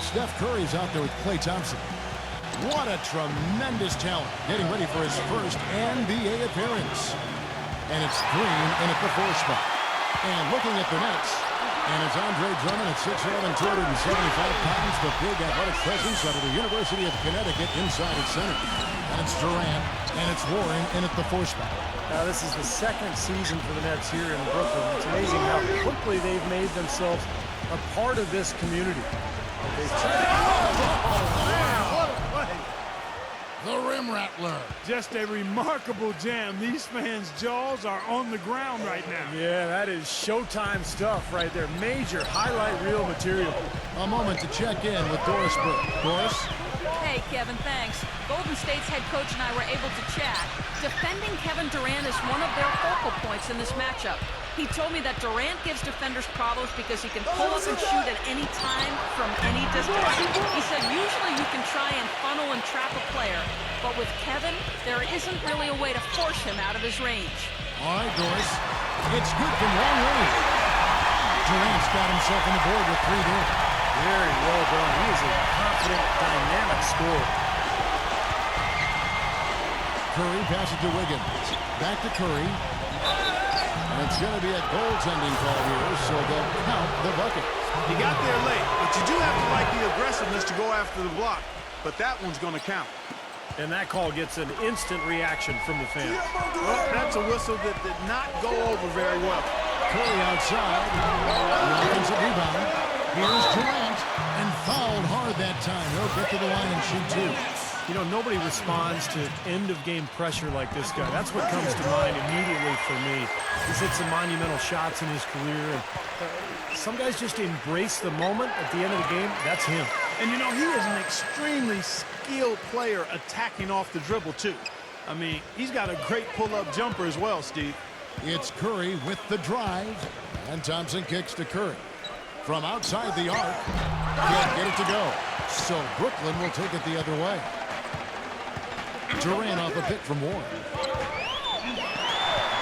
Steph Curry's out there with Klay Thompson. What a tremendous talent, getting ready for his first NBA appearance. And it's Green in at the 4 spot. And looking at the Nets, and it's Andre Drummond at 6'11", 275 pounds, the big athletic presence out of the University of Connecticut inside at center. And it's Durant, and it's Warren in at the 4 spot. Now, this is the second season for the Nets here in Brooklyn. It's amazing how quickly they've made themselves a part of this community. The Rim Rattler. Just a remarkable jam. These fans' jaws are on the ground right now. Yeah, that is Showtime stuff right there. Major highlight reel material. A moment to check in with Doris Burke. Doris? Hey, Kevin, thanks. Golden State's head coach and I were able to chat. Defending Kevin Durant is one of their focal points in this matchup. He told me that Durant gives defenders problems because he can pull up and shoot at any time from any distance. He said usually you can try and funnel and trap a player, but with Kevin, there isn't really a way to force him out of his range. All right, Doris. It's good from long range. Durant's got himself on the board with 3 there. Very well done. He is a confident, dynamic scorer. Curry passes to Wiggins. Back to Curry. And it's going to be a goaltending call here, so they'll count the bucket. He got there late, but you do have to like the aggressiveness to go after the block. But that one's going to count. And that call gets an instant reaction from the fans. Well, that's a whistle that did not go over very well. Curry outside. Offensive rebound. Here's Durant. And fouled hard that time. He'll get to the line and shoot 2. You know, nobody responds to end-of-game pressure like this guy. That's what comes to mind immediately for me. He's hit some monumental shots in his career. And some guys just embrace the moment at the end of the game. That's him. And, you know, he is an extremely skilled player attacking off the dribble, too. I mean, he's got a great pull-up jumper as well, Steve. It's Curry with the drive. And Thompson kicks to Curry. From outside the arc. Can't get it to go. So Brooklyn will take it the other way. Durant off a pick from Warren.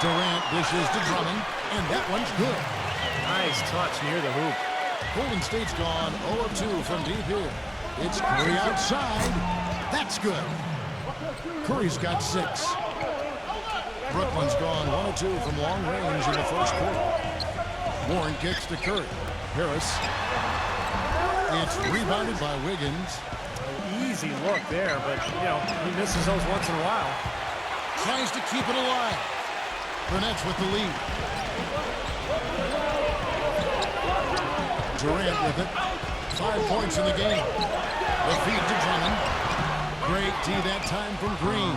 Durant dishes to Drummond, and that one's good. Nice touch near the hoop. Golden State's gone 0 of 2 from deep here. It's Curry outside. That's good. Curry's got 6. Brooklyn's gone 1 of 2 from long range in the first quarter. Warren kicks to Curry. Harris. It's rebounded by Wiggins. Easy look there, but, you know, he misses those once in a while. Tries to keep it alive. The Nets with the lead. Durant with it. 5 points in the game. The feed to Drummond. Great D that time from Green.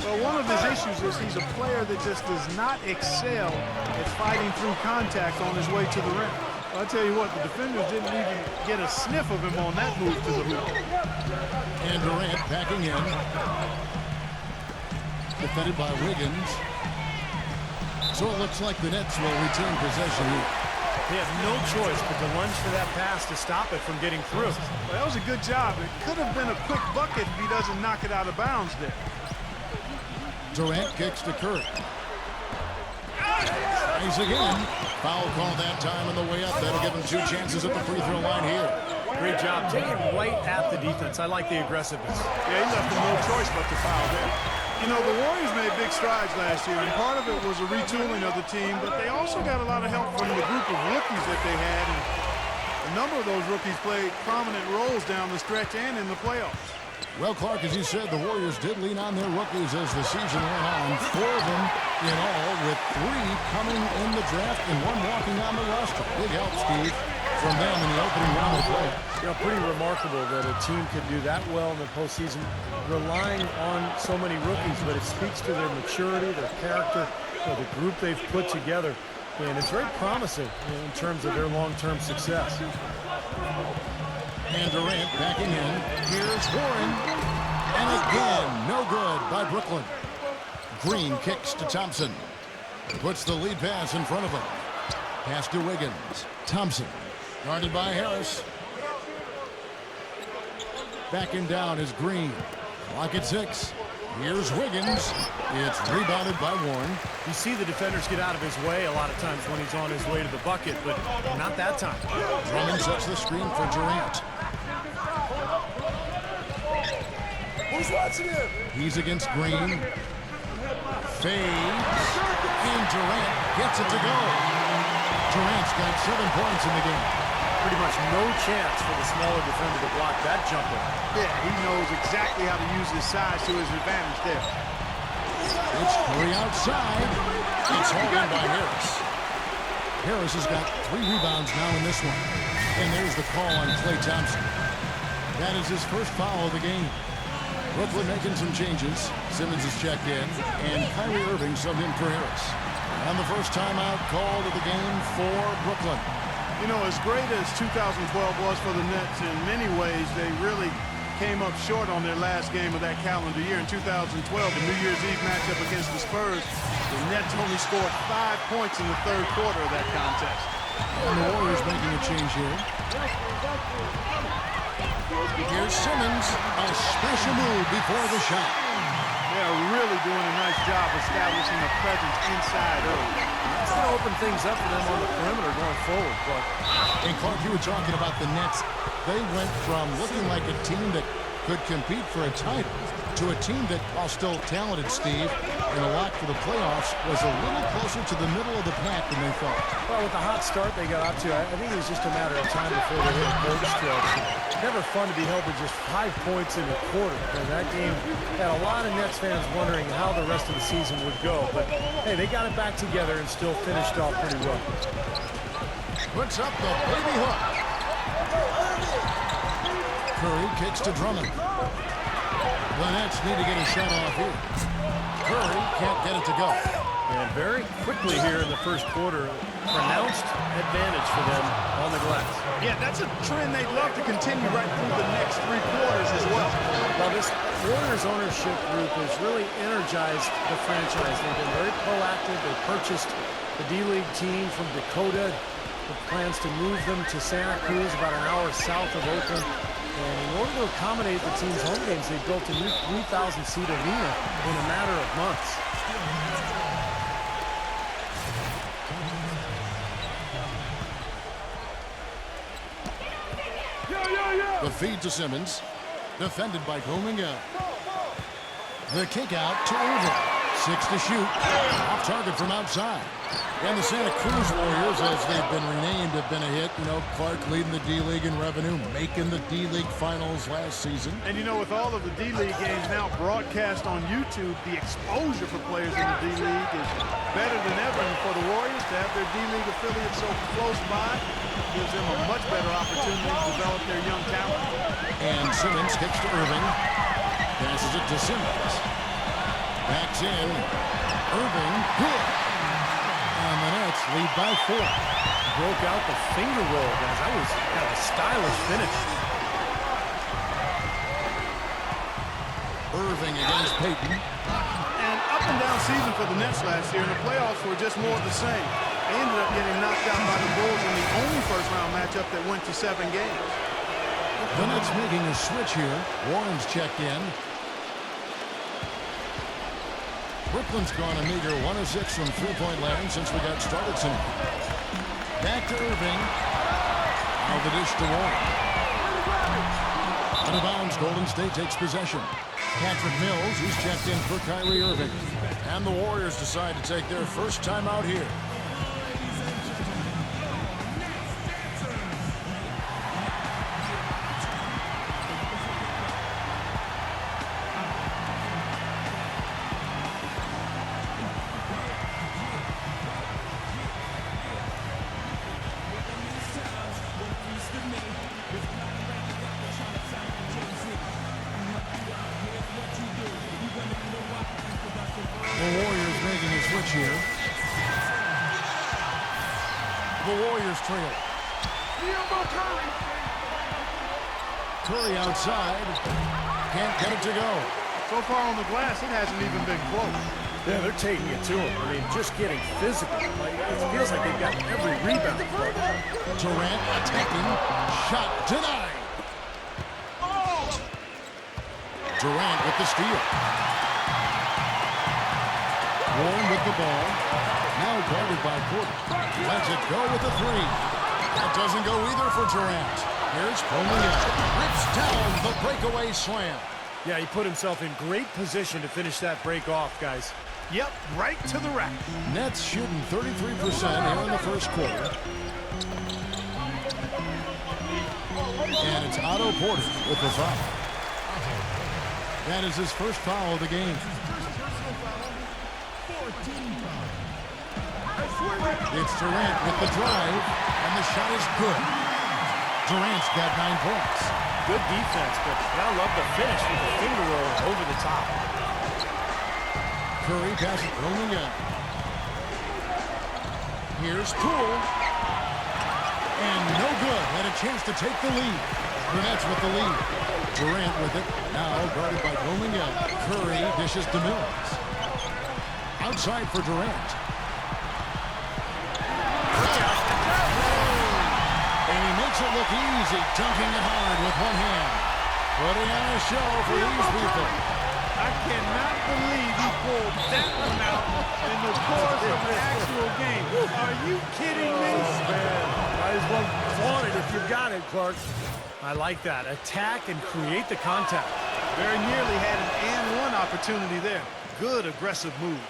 Well, one of his issues is he's a player that just does not excel at fighting through contact on his way to the rim. I'll tell you what, the defenders didn't even get a sniff of him on that move to the hoop. And Durant backing in. Defended by Wiggins. So it looks like the Nets will retain possession here. They have no choice but to lunge for that pass to stop it from getting through. Well, that was a good job. It could have been a quick bucket if he doesn't knock it out of bounds there. Durant kicks to Curry. He's again. Foul call that time on the way up. That'll give him 2 chances at the free throw line here. Great job taking right at the defense. I like the aggressiveness. Yeah, he left him no choice but to foul there. You know, the Warriors made big strides last year, and part of it was a retooling of the team, but they also got a lot of help from the group of rookies that they had, and a number of those rookies played prominent roles down the stretch and in the playoffs. Well, Clark, as you said, the Warriors did lean on their rookies as the season went on. 4 of them in all, with 3 coming in the draft and 1 walking on the roster. Big help, Steve, from them in the opening round of play. You know, pretty remarkable that a team could do that well in the postseason, relying on so many rookies, but it speaks to their maturity, their character, the group they've put together, and it's very promising in terms of their long-term success. And Durant backing in. Here's Warren. And again, no good by Brooklyn. Green kicks to Thompson. Puts the lead pass in front of him. Pass to Wiggins. Thompson. Guarded by Harris. Backing down is Green. Clock at 6. Here's Wiggins. It's rebounded by Warren. You see the defenders get out of his way a lot of times when he's on his way to the bucket, but not that time. Drummond sets the screen for Durant. He's against Green. Fades. And Durant gets it to go. Durant's got 7 points in the game. Pretty much no chance for the smaller defender to block that jumper. Yeah, he knows exactly how to use his size to his advantage there. It's Curry outside. It's hauled in by Harris. Harris has got 3 rebounds now in this one. And there's the call on Klay Thompson. That is his first foul of the game. Brooklyn making some changes. Simmons is checked in, and Kyrie Irving subbed in for Harris. And the first timeout called of the game for Brooklyn. You know, as great as 2012 was for the Nets, in many ways, they really came up short on their last game of that calendar year. In 2012, the New Year's Eve matchup against the Spurs, the Nets only scored 5 points in the third quarter of that contest. And the Warriors making a change here. Here's Simmons, a special move before the shot. They're really doing a nice job establishing a presence inside early. It's going to open things up for them on the perimeter going forward. But And Clark, you were talking about the Nets. They went from looking like a team that could compete for a title to a team that, while still talented, Steve, and a lot for the playoffs, was a little closer to the middle of the pack than they thought. well, with the hot start they got off to, I think it was just a matter of time before they hit a cold stretch. Never fun to be held to just 5 points in a quarter. And that game had a lot of Nets fans wondering how the rest of the season would go. But, hey, they got it back together and still finished off pretty well. Puts up the baby hook. Curry kicks to Drummond. The Nets need to get a shot off here. Curry can't get it to go. And very quickly here in the first quarter, pronounced advantage for them on the glass. Yeah, that's a trend they'd love to continue right through the next 3 quarters as well. Well, this Warriors ownership group has really energized the franchise. They've been very proactive. They purchased the D-League team from Dakota, with plans to move them to Santa Cruz, about an hour south of Oakland. And in order to accommodate the team's home games, they built a new 3,000-seat arena in a matter of months. The feed to Simmons. Defended by Kuminga. The kick out to Irving. 6 to shoot. Off target from outside. And the Santa Cruz Warriors, as they've been renamed, have been a hit. You know, Clark leading the D-League in revenue, making the D-League finals last season. And you know, with all of the D-League games now broadcast on YouTube, the exposure for players in the D-League is better than ever. And for the Warriors to have their D-League affiliate so close by gives them a much better opportunity to develop their young talent. And Simmons kicks to Irving. Passes it to Simmons. Backs in. Irving, good. And the Nets lead by 4. Broke out the finger roll, guys. That was kind of a stylish finish. Irving against Payton. And up and down season for the Nets last year, and the playoffs were just more of the same. They ended up getting knocked out by the Bulls in the only first-round matchup that went to 7 games. The Nets making a switch here. Warren's checked in. Brooklyn's gone a meager 1 of 6 from three-point land since we got started tonight. Back to Irving. Now the dish to Warren. Out of bounds, Golden State takes possession. Patrick Mills, who's checked in for Kyrie Irving. And the Warriors decide to take their first time out here. The Warriors making a switch here. The Warriors trail. Curry outside. Can't get it to go. So far on the glass, it hasn't even been close. Yeah, they're taking it to him. I mean, just getting physical. Like, it feels like they've got every rebound. Durant attacking. Shot denied. Durant with the steal. Warren with the ball. Now guarded by Porter. Lets it go with the 3. That doesn't go either for Durant. Here's Kuminga. Rips down the breakaway slam. Yeah, he put himself in great position to finish that break off, guys. Yep, right to the rack. Nets shooting 33% here in the first quarter. And it's Otto Porter with the foul. That is his first foul of the game. It's Durant with the drive, and the shot is good. Durant's got 9 points. Good defense, but I love the finish with the finger roll over the top. Curry passes rolling in. Here's Poole. And no good. Had a chance to take the lead. The Nets with the lead. Durant with it. Now guarded by Rolling in. Curry dishes to Mills. Outside for Durant. And he makes it look easy, dunking it hard with one hand. Putting on a show for these people. I cannot believe he pulled that one out in the course of an actual game. Are you kidding me? Man, might as well flaunt it if you've got it, Clark. I like that. Attack and create the contact. Very nearly had an and-one opportunity there. Good aggressive move.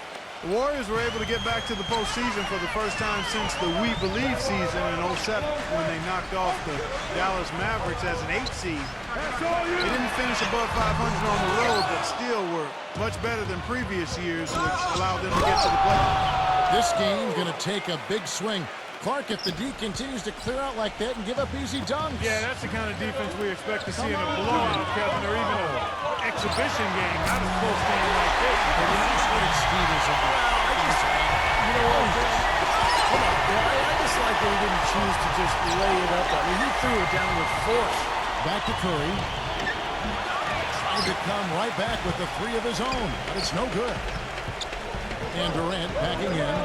The Warriors were able to get back to the postseason for the first time since the We Believe season in 07 when they knocked off the Dallas Mavericks as an 8 seed. They didn't finish above 500 on the road, but still were much better than previous years, which allowed them to get to the playoffs. This game's going to take a big swing. Clark, if the D continues to clear out like that and give up easy dunks. Yeah, that's the kind of defense we expect to see in a blowout, Kevin, or even an exhibition game, not a close game like this. Steve is over. You know what? Come on, I just like that he didn't choose to just lay it up. I mean, he threw it down with force. Back to Curry. Trying to come right back with the 3 of his own, but it's no good. And Durant backing in.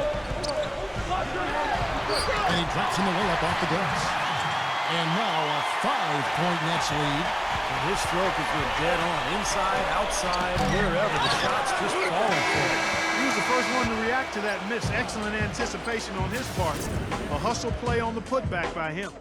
And he drops him away up off the glass. And now a 5-point Nets lead. And his stroke has been dead on. Inside, outside, wherever. The shot's just falling for him. He was the first one to react to that miss. Excellent anticipation on his part. A hustle play on the putback by him.